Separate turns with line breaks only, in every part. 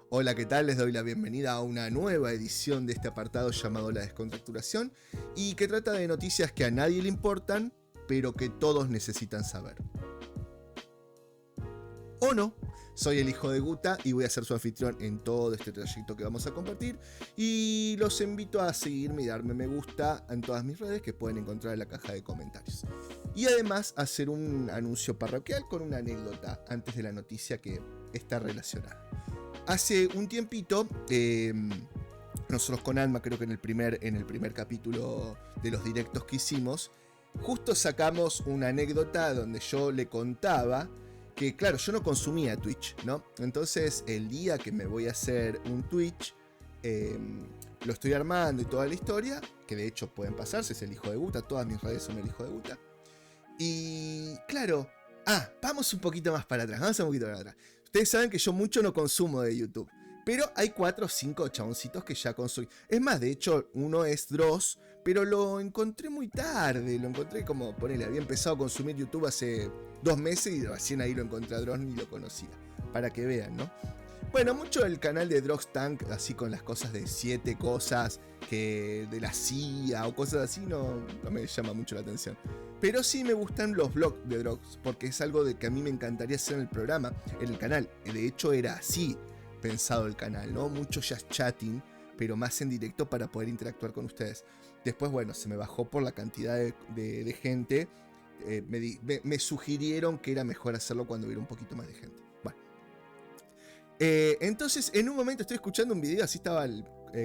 Hola, ¿qué tal? Les doy la bienvenida a una nueva edición de este apartado llamado La Descontracturación y que trata de noticias que a nadie le importan, pero que todos necesitan saber. ¿O no? Soy el hijo de Guta y voy a ser su anfitrión en todo este trayecto que vamos a compartir y los invito a seguirme y darme me gusta en todas mis redes que pueden encontrar en la caja de comentarios. Y además hacer un anuncio parroquial con una anécdota antes de la noticia que está relacionada. Hace un tiempito, nosotros con Alma, creo que en el primer capítulo de los directos que hicimos, justo sacamos una anécdota donde yo le contaba que, claro, yo no consumía Twitch, ¿no? Entonces, el día que me voy a hacer un Twitch, lo estoy armando y toda la historia, que de hecho pueden pasarse, es el hijo de Guta, todas mis redes son el hijo de Guta. Y, claro, vamos un poquito más para atrás, Ustedes saben que yo mucho no consumo de YouTube, pero hay 4 o 5 chaboncitos que ya consumo. Es más, de hecho, uno es Dross, pero lo encontré muy tarde. Lo encontré como, ponele, había empezado a consumir YouTube hace 2 meses y recién ahí lo encontré a Dross ni lo conocía. Para que vean, ¿no? Bueno, mucho el canal de Drox Tank, así con las cosas de 7 cosas que de la CIA o cosas así, no me llama mucho la atención. Pero sí me gustan los vlogs de Drox, porque es algo de que a mí me encantaría hacer en el programa, en el canal. De hecho era así pensado el canal, ¿no? Mucho just chatting, pero más en directo para poder interactuar con ustedes. Después, bueno, se me bajó por la cantidad de gente. Me sugirieron que era mejor hacerlo cuando hubiera un poquito más de gente. Bueno. Entonces, en un momento estoy escuchando un video, así estaba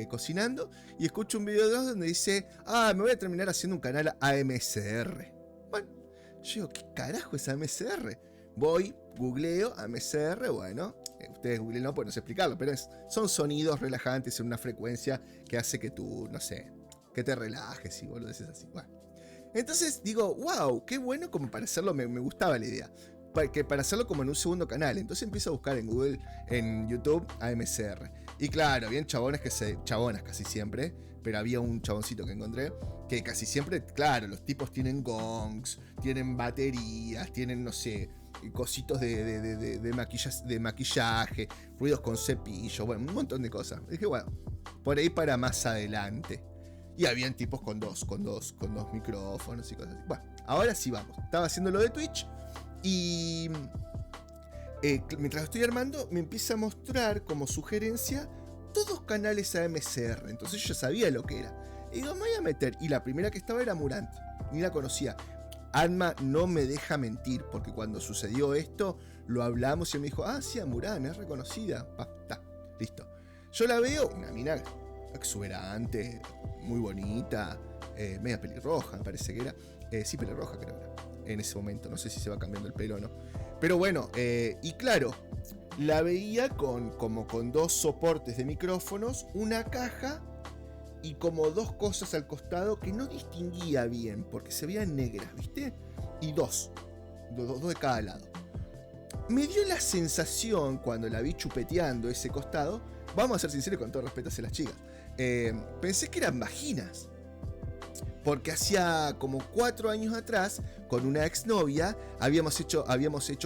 cocinando, y escucho un video de Dross donde dice, me voy a terminar haciendo un canal AMSR. Bueno, yo digo, ¿qué carajo es AMSR? Voy, googleo AMSR, bueno, ustedes googleen, no pueden explicarlo, pero son sonidos relajantes en una frecuencia que hace que tú, no sé, que te relajes y boludeces así. Bueno. Entonces digo, wow, qué bueno como para hacerlo, me gustaba la idea. Para hacerlo como en un segundo canal. Entonces empiezo a buscar en Google, en YouTube, AMSR. Y claro, habían chabonas casi siempre, pero había un chaboncito que encontré, que casi siempre, claro, los tipos tienen gongs, tienen baterías, tienen, no sé, cositos de maquillaje, ruidos con cepillo, bueno, un montón de cosas. Y dije, bueno, por ahí para más adelante. Y habían tipos con dos micrófonos y cosas así. Bueno, ahora sí vamos. Estaba haciendo lo de Twitch. Y mientras lo estoy armando, me empieza a mostrar como sugerencia todos canales AMSR. Entonces yo ya sabía lo que era. Y digo, me voy a meter. Y la primera que estaba era Murant. Ni la conocía. Alma no me deja mentir, porque cuando sucedió esto, lo hablamos y me dijo, sí, Murant, es reconocida. Está, listo. Yo la veo, una mina exuberante, muy bonita, media pelirroja, me parece que era. Sí, pelirroja creo que era. En ese momento, no sé si se va cambiando el pelo o no. Pero bueno, y claro, la veía como con 2 soportes de micrófonos, una caja y como 2 cosas al costado que no distinguía bien, porque se veían negras, ¿viste? Y dos de cada lado. Me dio la sensación, cuando la vi chupeteando ese costado, vamos a ser sinceros con todo respeto hacia las chicas, pensé que eran vaginas. Porque hacía como 4 años atrás, con una exnovia, habíamos hecho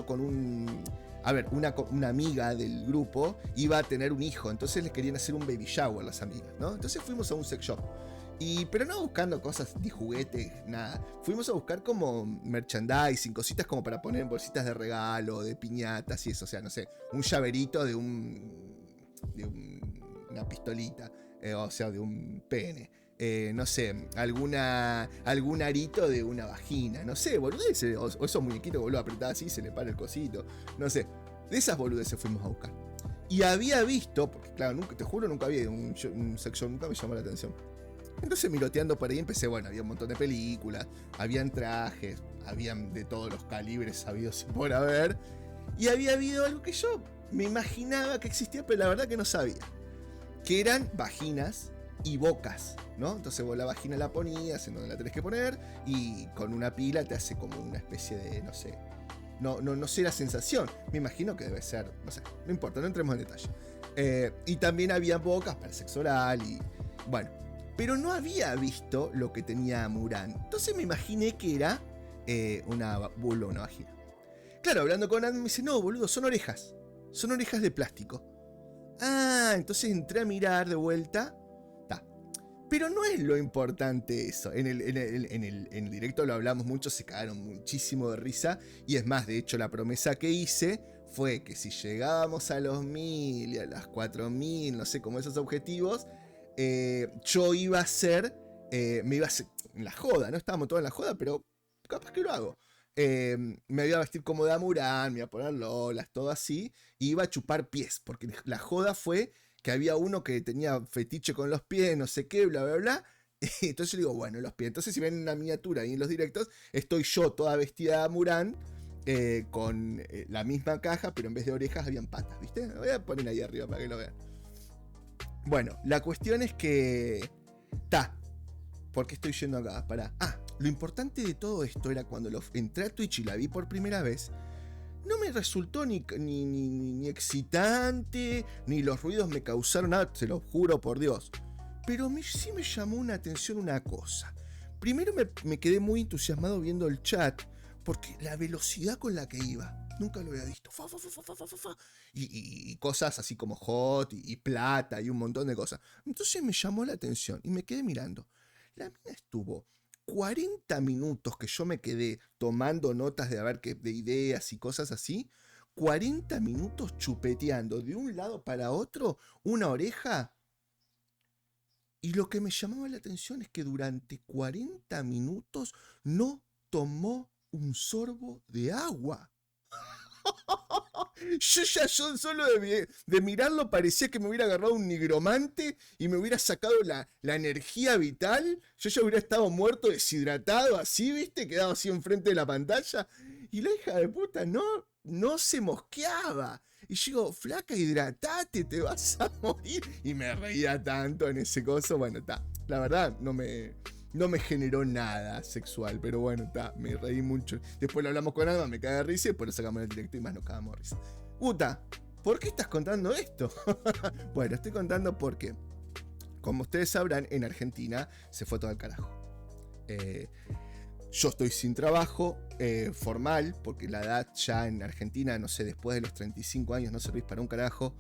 con una amiga del grupo iba a tener un hijo, entonces les querían hacer un baby shower las amigas, ¿no? Entonces fuimos a un sex shop. Pero no buscando cosas de juguetes, nada. Fuimos a buscar como merchandising, cositas como para poner en bolsitas de regalo, de piñatas y eso, o sea, no sé, un llaverito de una pistolita, o sea, de un pene. No sé, algún arito de una vagina, no sé, boludeces, o esos muñequitos que vos lo apretás así y se le para el cosito, no sé, de esas boludeces fuimos a buscar. Y había visto, porque claro, te juro, nunca había un sex shop, nunca me llamó la atención. Entonces miroteando por ahí empecé, bueno, había un montón de películas, habían trajes, habían de todos los calibres sabidos por haber, y había habido algo que yo me imaginaba que existía, pero la verdad que no sabía, que eran vaginas y bocas, ¿no? Entonces vos la vagina la ponías en donde la tenés que poner y con una pila te hace como una especie de, no sé, no sé la sensación, me imagino que debe ser, no sé, no importa, no entremos en detalle. Y también había bocas para sexo oral y, bueno, pero no había visto lo que tenía Murant, entonces me imaginé que era una vulva, una vagina. Claro, hablando con Andy me dice, no, boludo, son orejas de plástico. Entonces entré a mirar de vuelta. Pero no es lo importante eso. En el directo lo hablamos mucho, se cagaron muchísimo de risa. Y es más, de hecho, la promesa que hice fue que si llegábamos a los 1000 y a las 4000, no sé, como esos objetivos, yo iba a hacer, me iba a hacer, en la joda, no estábamos todos en la joda, pero capaz que lo hago. Me iba a vestir como Damurán, me iba a poner lolas, todo así, y iba a chupar pies, porque la joda fue que había uno que tenía fetiche con los pies, no sé qué, bla, bla, bla. Y entonces yo digo, bueno, los pies. Entonces si ven una miniatura ahí en los directos, estoy yo toda vestida de Murán, con la misma caja, pero en vez de orejas habían patas, ¿viste? Lo voy a poner ahí arriba para que lo vean. Bueno, la cuestión es que... ¿Por qué estoy yendo acá? Lo importante de todo esto era cuando entré a Twitch y la vi por primera vez. No me resultó ni excitante, ni los ruidos me causaron nada, se lo juro por Dios. Pero sí me llamó una atención una cosa. Primero me quedé muy entusiasmado viendo el chat, porque la velocidad con la que iba, nunca lo había visto. Y cosas así como hot y plata y un montón de cosas. Entonces me llamó la atención y me quedé mirando. La mina estuvo 40 minutos que yo me quedé tomando notas de ideas y cosas así. 40 minutos chupeteando de un lado para otro una oreja. Y lo que me llamaba la atención es que durante 40 minutos no tomó un sorbo de agua. Yo solo de mirarlo parecía que me hubiera agarrado un nigromante y me hubiera sacado la energía vital. Yo ya hubiera estado muerto, deshidratado, así, ¿viste? Quedado así enfrente de la pantalla. Y la hija de puta no se mosqueaba. Y yo digo, flaca, hidratate, te vas a morir. Y me reía tanto en ese coso. Bueno, la verdad, no me generó nada sexual, pero bueno, me reí mucho. Después lo hablamos con Alma, me caga de risa y después lo sacamos en el directo y más nos cagamos de risa. Uta, ¿por qué estás contando esto? Bueno, estoy contando porque, como ustedes sabrán, en Argentina se fue todo al carajo. Yo estoy sin trabajo formal, porque la edad ya en Argentina, no sé, después de los 35 años no servís para un carajo.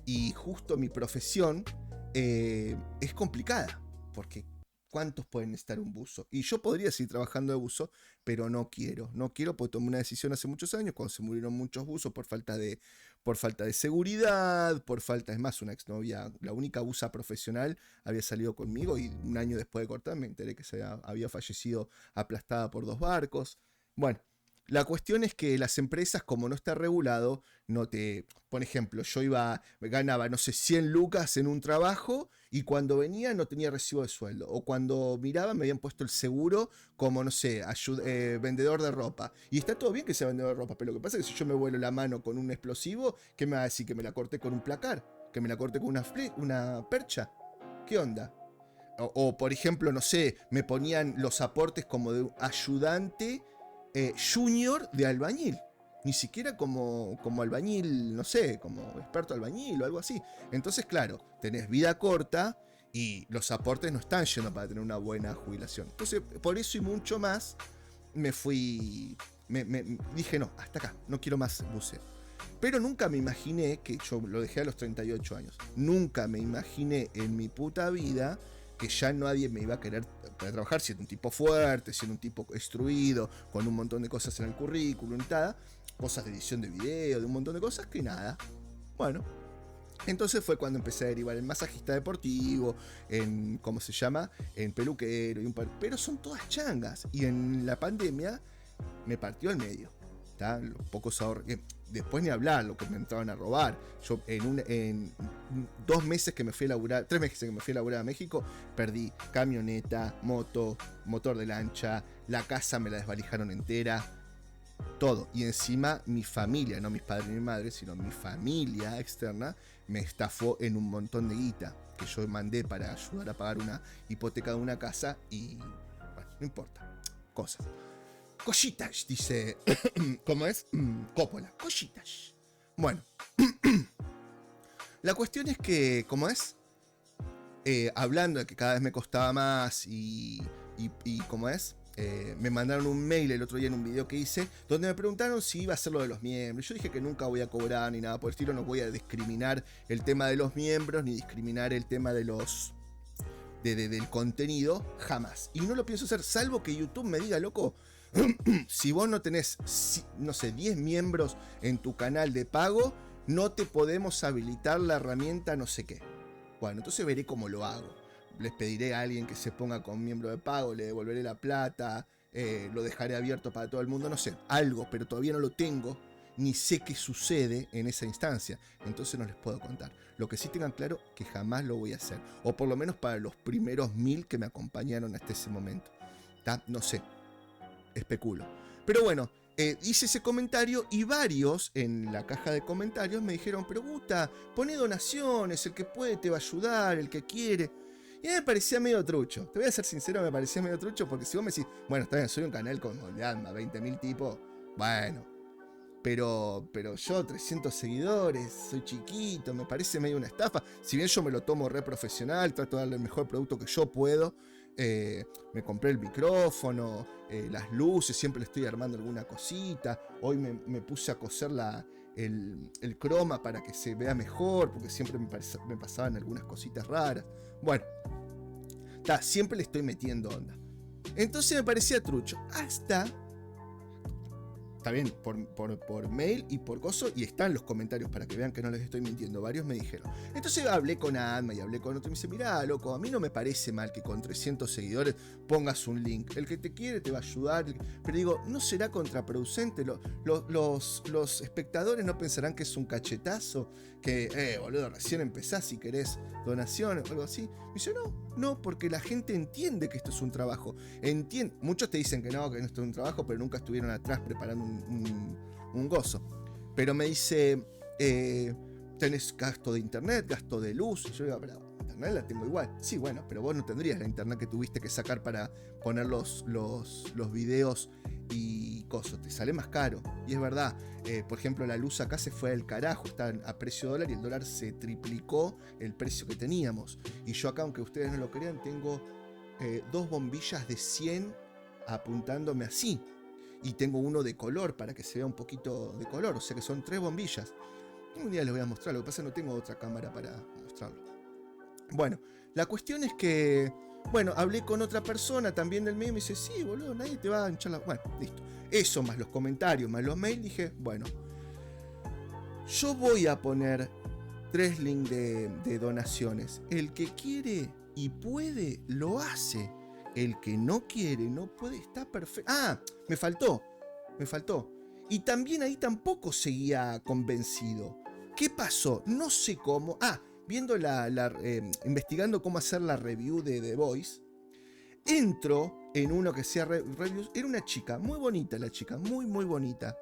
Y justo mi profesión es complicada, porque ¿cuántos pueden necesitar un buzo? Y yo podría seguir trabajando de buzo, pero no quiero porque tomé una decisión hace muchos años, cuando se murieron muchos buzos por falta de seguridad, es más, una exnovia, la única buza profesional, había salido conmigo y un año después de cortar me enteré que había fallecido aplastada por 2 barcos. Bueno, la cuestión es que las empresas, como no está regulado, por ejemplo, ganaba, no sé, 100 lucas en un trabajo y cuando venía no tenía recibo de sueldo. O cuando miraba me habían puesto el seguro como, no sé, vendedor de ropa. Y está todo bien que sea vendedor de ropa, pero lo que pasa es que si yo me vuelo la mano con un explosivo, ¿qué me va a decir? ¿Que me la corté con un placar? ¿Que me la corté con una percha? ¿Qué onda? Por ejemplo, no sé, me ponían los aportes como de ayudante junior de albañil. Ni siquiera como albañil, no sé, como experto albañil o algo así. Entonces, claro, tenés vida corta y los aportes no están yendo para tener una buena jubilación. Entonces, por eso y mucho más, me fui... dije, no, hasta acá, no quiero más buceo. Pero nunca me imaginé, que yo lo dejé a los 38 años, nunca me imaginé en mi puta vida que ya nadie me iba a querer para trabajar siendo un tipo fuerte, siendo un tipo instruido, con un montón de cosas en el currículum y tal, cosas de edición de video, de un montón de cosas que nada. Bueno, entonces fue cuando empecé a derivar en masajista deportivo, en, ¿cómo se llama? En peluquero, pero son todas changas. Y en la pandemia me partió al medio. Los pocos ahorros. Después ni hablar, lo que me entraban a robar. Yo en 2 meses que me fui a laburar, 3 meses que me fui a laburar a México, perdí camioneta, motor de lancha, la casa me la desvalijaron entera, todo. Y encima mi familia, no mis padres ni mi madre, sino mi familia externa, me estafó en un montón de guita que yo mandé para ayudar a pagar una hipoteca de una casa y, bueno, no importa, cosas. Cositas, dice. ¿Cómo es? Coppola. Cositas. Bueno. La cuestión es que, ¿cómo es? Hablando de que cada vez me costaba más y ¿cómo es? me mandaron un mail el otro día en un video que hice, donde me preguntaron si iba a ser lo de los miembros. Yo dije que nunca voy a cobrar ni nada por el estilo, no voy a discriminar el tema de los miembros, ni discriminar el tema de los del contenido, jamás. Y no lo pienso hacer, salvo que YouTube me diga, loco, si vos no tenés, no sé, 10 miembros en tu canal de pago, no te podemos habilitar la herramienta no sé qué. Bueno, entonces veré cómo lo hago. Les pediré a alguien que se ponga con miembro de pago, le devolveré la plata, lo dejaré abierto para todo el mundo, no sé, algo, pero todavía no lo tengo, ni sé qué sucede en esa instancia, entonces no les puedo contar. Lo que sí tengan claro, que jamás lo voy a hacer, o por lo menos para los primeros 1000 que me acompañaron hasta ese momento. ¿Tá? No sé, especulo. Pero bueno, hice ese comentario y varios en la caja de comentarios me dijeron, pero Guta, pone donaciones, el que puede te va a ayudar, el que quiere. Y a mí me parecía medio trucho. Te voy a ser sincero, me parecía medio trucho porque si vos me decís, bueno, está bien, soy un canal con 20.000 tipos, bueno. Pero yo, 300 seguidores, soy chiquito, me parece medio una estafa. Si bien yo me lo tomo re profesional, trato de darle el mejor producto que yo puedo. Me compré el micrófono, las luces, siempre le estoy armando alguna cosita. Hoy me puse a coser el croma para que se vea mejor, porque siempre me pasaban algunas cositas raras. Bueno, siempre le estoy metiendo onda. Entonces me parecía trucho. Hasta... Está bien, por mail y por coso, y están los comentarios para que vean que no les estoy mintiendo. Varios me dijeron. Entonces hablé con Adma y hablé con otro y me dice, mirá, loco, a mí no me parece mal que con 300 seguidores pongas un link. El que te quiere te va a ayudar. Pero digo, ¿no será contraproducente? Los espectadores no pensarán que es un cachetazo, que, boludo, recién empezás si querés donaciones o algo así. Me dice, no, porque la gente entiende que esto es un trabajo. Muchos te dicen que no esto es un trabajo, pero nunca estuvieron atrás preparando un gozo. Pero me dice, tenés gasto de internet, gasto de luz. Y yo digo, pero internet la tengo igual. Sí, bueno, pero vos no tendrías la internet que tuviste que sacar para poner los videos y cosas. Te sale más caro. Y es verdad, por ejemplo, la luz acá se fue al carajo, está a precio dólar y el dólar se triplicó el precio que teníamos. Y yo acá, aunque ustedes no lo crean, tengo 2 bombillas de 100 apuntándome así. Y tengo uno de color para que se vea un poquito de color. O sea que son 3 bombillas. Un día les voy a mostrar. Lo que pasa es que no tengo otra cámara para mostrarlo. Bueno, la cuestión es que... Bueno, hablé con otra persona también del medio y me dice, sí, boludo, nadie te va a hinchar la... Bueno, listo. Eso más los comentarios, más los mails. Dije, bueno, yo voy a poner 3 links de donaciones. El que quiere y puede, lo hace. El que no quiere, no puede, está perfecto. Me faltó. Y también ahí tampoco seguía convencido. ¿Qué pasó? No sé cómo. Viendo investigando cómo hacer la review de The Voice, entro en uno que sea reviews. Era una chica, muy bonita la chica, muy muy bonita.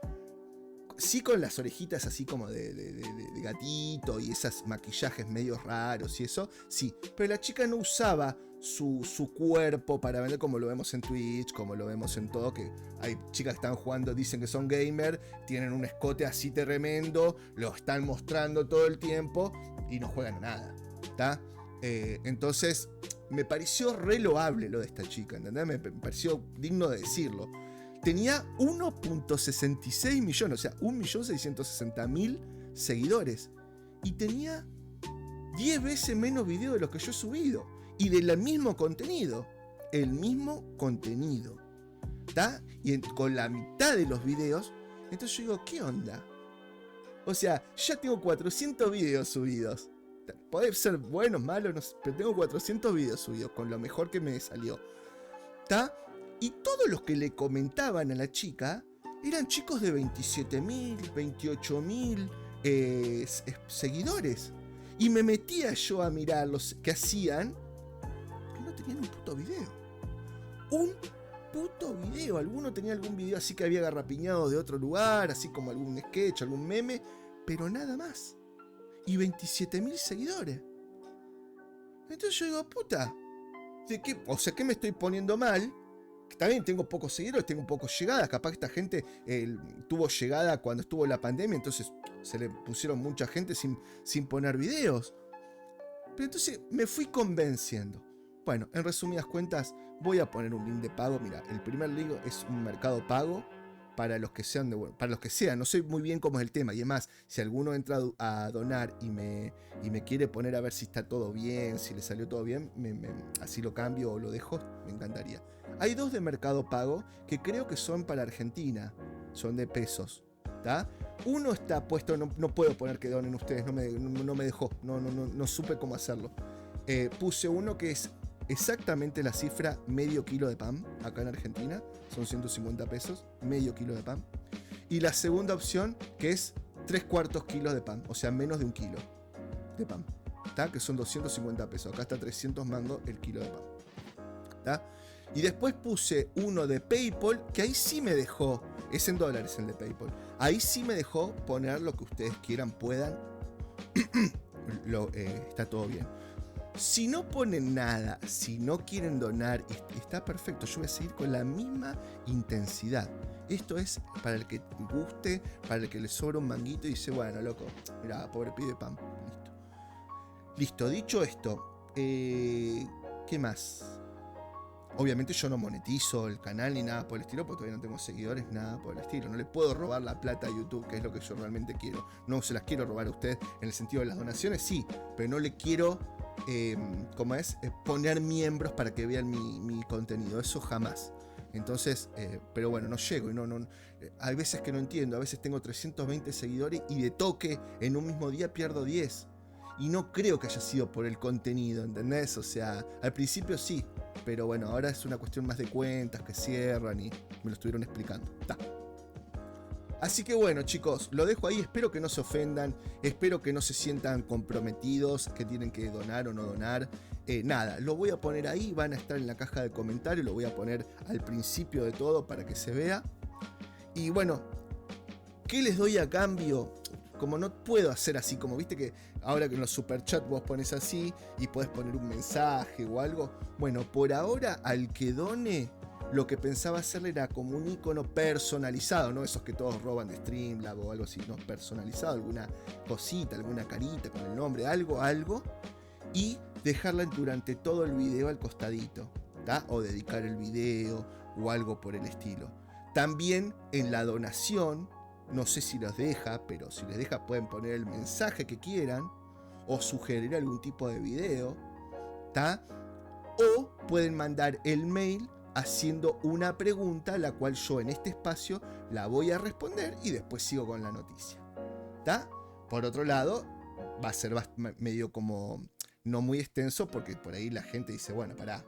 Sí, con las orejitas así como de gatito y esos maquillajes medio raros y eso, sí. Pero la chica no usaba su cuerpo para vender como lo vemos en Twitch, como lo vemos en todo, que hay chicas que están jugando, dicen que son gamer, tienen un escote así tremendo, lo están mostrando todo el tiempo y no juegan a nada, ¿está? Entonces, me pareció re loable lo de esta chica, ¿entendés? Me pareció digno de decirlo. Tenía 1.66 millones, o sea, 1.660.000 seguidores. Y tenía 10 veces menos videos de los que yo he subido. Y del mismo contenido. El mismo contenido. ¿Está? Y con la mitad de los videos. Entonces yo digo, ¿qué onda? O sea, ya tengo 400 videos subidos. Puede ser buenos, malos, no sé, pero tengo 400 videos subidos. Con lo mejor que me salió. ¿Está? Y todos los que le comentaban a la chica eran chicos de 27.000, 28.000 seguidores. Y me metía yo a mirar los que hacían, que no tenían un puto video. Un puto video. Alguno tenía algún video así que había garrapiñado de otro lugar, así como algún sketch, algún meme, pero nada más. Y 27.000 seguidores. Entonces yo digo, puta, o sea, ¿qué me estoy poniendo mal? También tengo pocos seguidores, tengo pocos llegadas. Capaz que esta gente tuvo llegada cuando estuvo la pandemia, entonces se le pusieron mucha gente sin poner videos. Pero entonces me fui convenciendo. Bueno, en resumidas cuentas, voy a poner un link de pago. Mira, el primer link es un Mercado Pago para los que sean para los que sean. No sé muy bien cómo es el tema. Y además, si alguno entra a donar y me quiere poner a ver si está todo bien, si le salió todo bien, así lo cambio o lo dejo, me encantaría. Hay dos de Mercado Pago que creo que son para Argentina. Son de pesos. ¿Tá? Uno está puesto, no puedo poner que donen ustedes, no me dejó, no supe cómo hacerlo. Puse uno que es exactamente la cifra medio kilo de pan, acá en Argentina, son 150 pesos, medio kilo de pan. Y la segunda opción, que es 3/4 kilos de pan, o sea, menos de un kilo de pan, ¿tá? Que son 250 pesos, acá está 300 mangos el kilo de pan, ¿tá? Y después puse uno de PayPal, que ahí sí me dejó, es en dólares el de PayPal, ahí sí me dejó poner lo que ustedes quieran, puedan, está todo bien. Si no ponen nada, si no quieren donar, está perfecto, yo voy a seguir con la misma intensidad. Esto es para el que guste, para el que le sobra un manguito y dice, bueno, loco, mira, pobre pibe pan, listo, dicho esto, ¿qué más? Obviamente yo no monetizo el canal ni nada por el estilo, porque todavía no tengo seguidores, nada por el estilo. No le puedo robar la plata a YouTube, que es lo que yo realmente quiero. No se las quiero robar a ustedes en el sentido de las donaciones, sí, pero no le quiero, poner miembros para que vean mi contenido. Eso jamás. Entonces, pero bueno, no llego y hay veces que no entiendo. A veces tengo 320 seguidores y de toque en un mismo día pierdo 10. Y no creo que haya sido por el contenido, ¿entendés? O sea, al principio sí, pero bueno, ahora es una cuestión más de cuentas que cierran y me lo estuvieron explicando. Ta. Así que bueno, chicos, lo dejo ahí, espero que no se ofendan, espero que no se sientan comprometidos, que tienen que donar o no donar. Nada, lo voy a poner ahí, van a estar en la caja de comentarios, lo voy a poner al principio de todo para que se vea. Y bueno, ¿qué les doy a cambio? Como no puedo hacer así, como viste que ahora que en los superchats vos pones así y podés poner un mensaje o algo. Bueno, por ahora al que done, lo que pensaba hacerle era como un icono personalizado, ¿no? Esos que todos roban de Streamlab o algo así, ¿no? Personalizado, alguna cosita, alguna carita con el nombre, algo. Y dejarla durante todo el video al costadito, ¿tá? O dedicar el video o algo por el estilo. También en la donación, no sé si los deja, pero si les deja pueden poner el mensaje que quieran o sugerir algún tipo de video, ¿tá? O pueden mandar el mail haciendo una pregunta, la cual yo en este espacio la voy a responder y después sigo con la noticia, ¿tá? Por otro lado, va a ser medio como no muy extenso porque por ahí la gente dice, bueno, pará,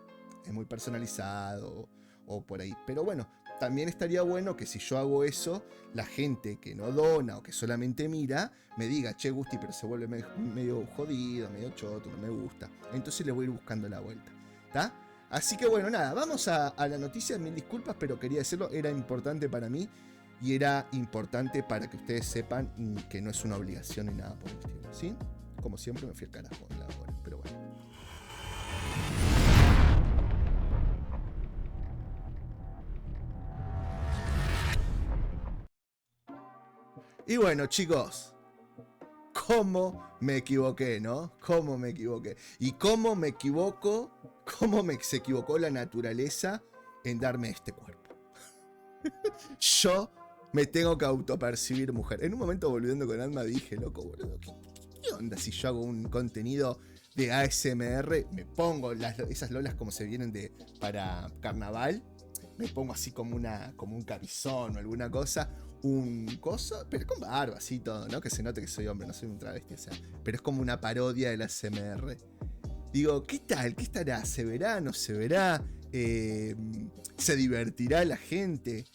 es muy personalizado o por ahí, pero bueno, también estaría bueno que si yo hago eso, la gente que no dona o que solamente mira, me diga, che, Gusti, pero se vuelve medio jodido, medio choto, no me gusta. Entonces le voy a ir buscando la vuelta, ¿tá? Así que bueno, nada, vamos a la noticia, mil disculpas, pero quería decirlo, era importante para mí y era importante para que ustedes sepan que no es una obligación ni nada por el estilo, ¿sí? Como siempre me fui al carajo en la hora, pero bueno. Y bueno, chicos, cómo me equivoqué, ¿no? Cómo me equivoqué. Y cómo me equivoco, se equivocó la naturaleza en darme este cuerpo. Yo me tengo que autopercibir mujer. En un momento, volviendo con Alma, dije, loco, boludo, ¿qué onda si yo hago un contenido de ASMR? Me pongo esas lolas como se vienen para carnaval. Me pongo así como un cabizón o alguna cosa. Un coso, pero con barba, así todo, ¿no? Que se note que soy hombre, no soy un travesti, o sea. Pero es como una parodia del ASMR. Digo, ¿qué tal? ¿Qué estará? ¿Se verá? ¿No se verá? ¿Se divertirá la gente?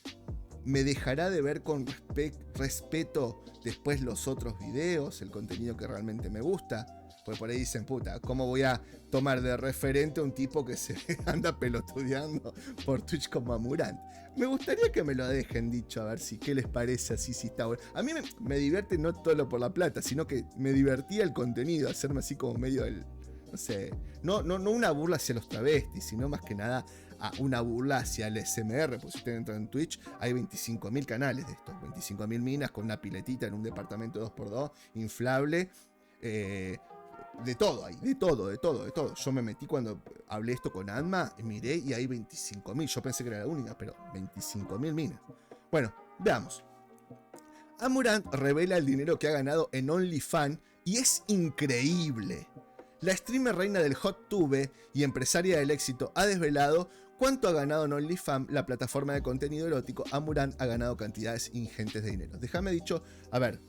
¿Me dejará de ver con respeto después los otros videos, el contenido que realmente me gusta? Pues por ahí dicen, puta, ¿cómo voy a tomar de referente a un tipo que se anda pelotudeando por Twitch como Amurant? Me gustaría que me lo dejen dicho, a ver si qué les parece, así si está bueno. A mí me divierte no todo por la plata, sino que me divertía el contenido, hacerme así como medio el, no sé, no una burla hacia los travestis, sino más que nada a una burla hacia el SMR, porque si ustedes entran en Twitch, hay 25.000 canales de estos, 25.000 minas con una piletita en un departamento 2x2, inflable, de todo ahí, de todo. Yo me metí cuando hablé esto con Adma, miré y hay 25.000. Yo pensé que era la única, pero 25.000 minas. Bueno, veamos. Amouranth revela el dinero que ha ganado en OnlyFans y es increíble. La streamer reina del hot tube y empresaria del éxito ha desvelado cuánto ha ganado en OnlyFans, la plataforma de contenido erótico. Amouranth ha ganado cantidades ingentes de dinero. Déjame dicho, a ver,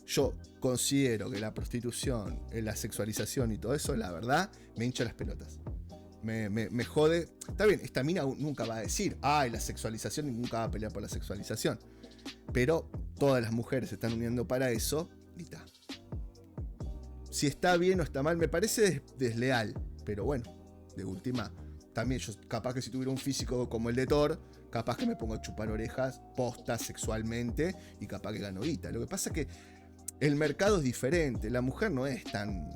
yo considero que la prostitución, la sexualización y todo eso, la verdad, me hincha las pelotas. Me jode. Está bien, esta mina nunca va a decir, ay, la sexualización, y nunca va a pelear por la sexualización. Pero todas las mujeres se están uniendo para eso y está. Si está bien o está mal, me parece desleal. Pero bueno, de última, también yo capaz que si tuviera un físico como el de Thor, capaz que me pongo a chupar orejas posta sexualmente y capaz que gano guita. Lo que pasa es que el mercado es diferente. La mujer no es tan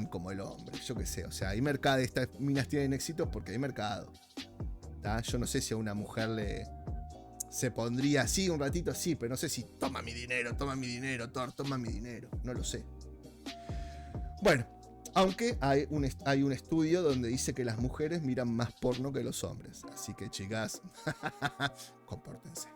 como el hombre, yo qué sé. O sea, hay mercado, estas minas tienen éxito porque hay mercado. ¿Tá? Yo no sé si a una mujer se pondría así un ratito así, pero no sé si toma mi dinero, Thor, toma mi dinero. No lo sé. Bueno, aunque hay un estudio donde dice que las mujeres miran más porno que los hombres. Así que, chicas, compórtense.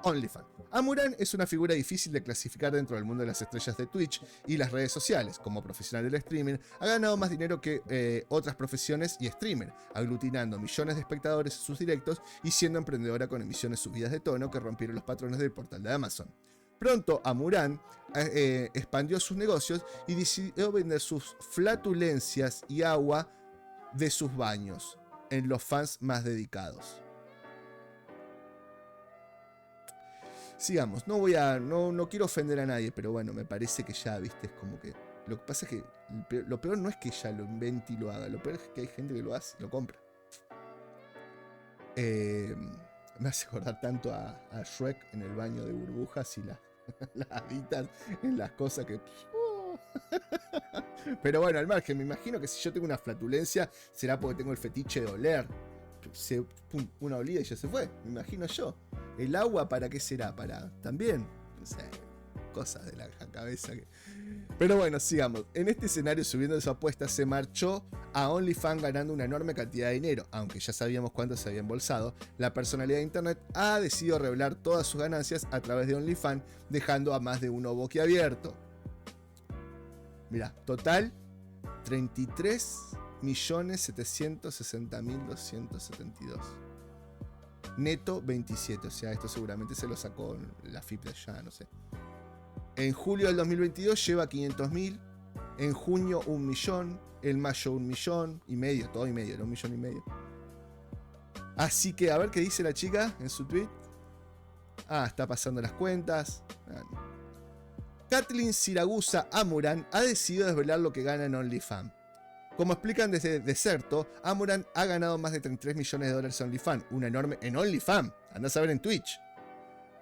OnlyFans. Amouranth es una figura difícil de clasificar dentro del mundo de las estrellas de Twitch y las redes sociales. Como profesional del streaming, ha ganado más dinero que otras profesiones y streamer, aglutinando millones de espectadores en sus directos y siendo emprendedora con emisiones subidas de tono que rompieron los patrones del portal de Amazon. Pronto, Amouranth expandió sus negocios y decidió vender sus flatulencias y agua de sus baños en los fans más dedicados. Sigamos, no quiero ofender a nadie, pero bueno, me parece que ya, viste, es como que... Lo que pasa es que lo peor no es que ella lo invente y lo haga, lo peor es que hay gente que lo hace y lo compra. Me hace acordar tanto a Shrek en el baño de burbujas y las haditas en las cosas que... Pero bueno, al margen, me imagino que si yo tengo una flatulencia será porque tengo el fetiche de oler. Una olida y ya se fue, me imagino yo. ¿El agua para qué será? Para también, no sé, cosas de la cabeza que... Pero bueno, sigamos. En este escenario, subiendo de su apuesta, se marchó a OnlyFans ganando una enorme cantidad de dinero. Aunque ya sabíamos cuánto se había embolsado, la personalidad de internet ha decidido revelar todas sus ganancias a través de OnlyFans, dejando a más de uno boquiabierto. Mirá, total 33.760.272. Neto 27, o sea, esto seguramente se lo sacó la FIP de allá, no sé. En julio del 2022 lleva 500.000, en junio 1 millón, en mayo 1,5 millones, todo y medio, era 1,5 millones. Así que a ver qué dice la chica en su tweet. Está pasando las cuentas. Kathleen Siragusa Amouranth ha decidido desvelar lo que gana en OnlyFans. Como explican desde Deserto, Amouranth ha ganado más de 33 millones de dólares en OnlyFans. Una enorme... En OnlyFans. Andás a ver en Twitch.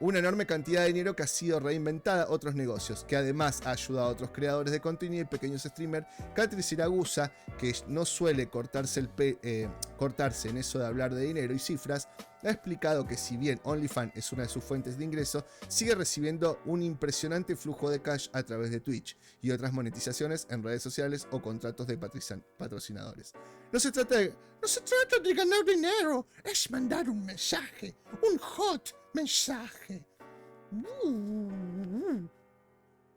Una enorme cantidad de dinero que ha sido reinventada a otros negocios, que además ha ayudado a otros creadores de contenido y pequeños streamers. Kathleen Siragusa, que no suele cortarse en eso de hablar de dinero y cifras, ha explicado que si bien OnlyFans es una de sus fuentes de ingreso, sigue recibiendo un impresionante flujo de cash a través de Twitch y otras monetizaciones en redes sociales o contratos de patrocinadores. No se trata de ganar dinero, es mandar un mensaje, un hot mensaje.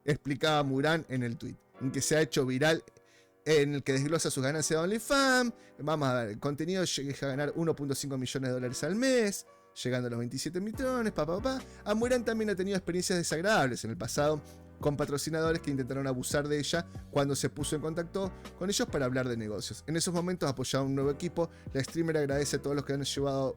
Explicaba Amouranth en el tweet, en que se ha hecho viral, en el que desglosa sus ganancias de OnlyFans. Vamos a ver, el contenido llega a ganar 1.5 millones de dólares al mes, llegando a los 27 millones, Amouranth también ha tenido experiencias desagradables en el pasado con patrocinadores que intentaron abusar de ella cuando se puso en contacto con ellos para hablar de negocios. En esos momentos apoyaba un nuevo equipo. La streamer agradece a todos los que han llevado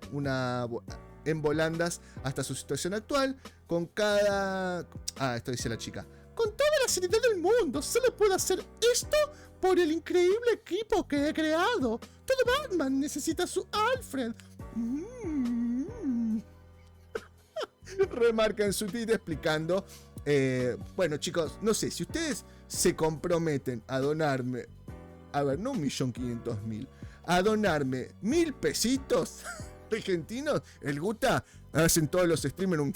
en volandas hasta su situación actual. Con cada... esto dice la chica. Con toda la seriedad del mundo, solo puedo hacer esto por el increíble equipo que he creado. Todo Batman necesita su Alfred. Remarca en su tweet explicando... bueno, chicos, no sé, si ustedes se comprometen a donarme... A ver, no 1.500.000. A donarme 1.000 pesitos argentinos, el Guta, hacen todos los streamers un...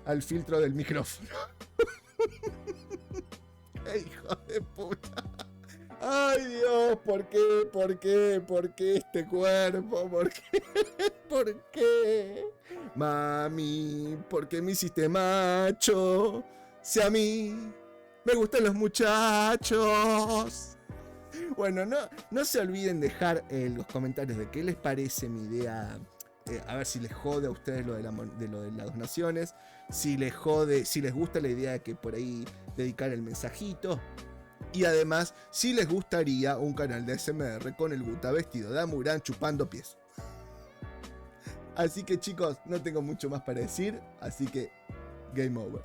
al filtro del micrófono. Hijo de puta. Ay Dios, ¿por qué? ¿Por qué? ¿Por qué este cuerpo? ¿Por qué? ¿Por qué? Mami, ¿por qué me hiciste macho? Si a mí me gustan los muchachos. Bueno, no se olviden dejar en los comentarios de qué les parece mi idea. A ver si les jode a ustedes lo de las donaciones. Si les jode, si les gusta la idea de que por ahí dedicar el mensajito. Y además, si les gustaría un canal de ASMR con el Guta vestido de Amurán chupando pies. Así que chicos, no tengo mucho más para decir. Así que, game over.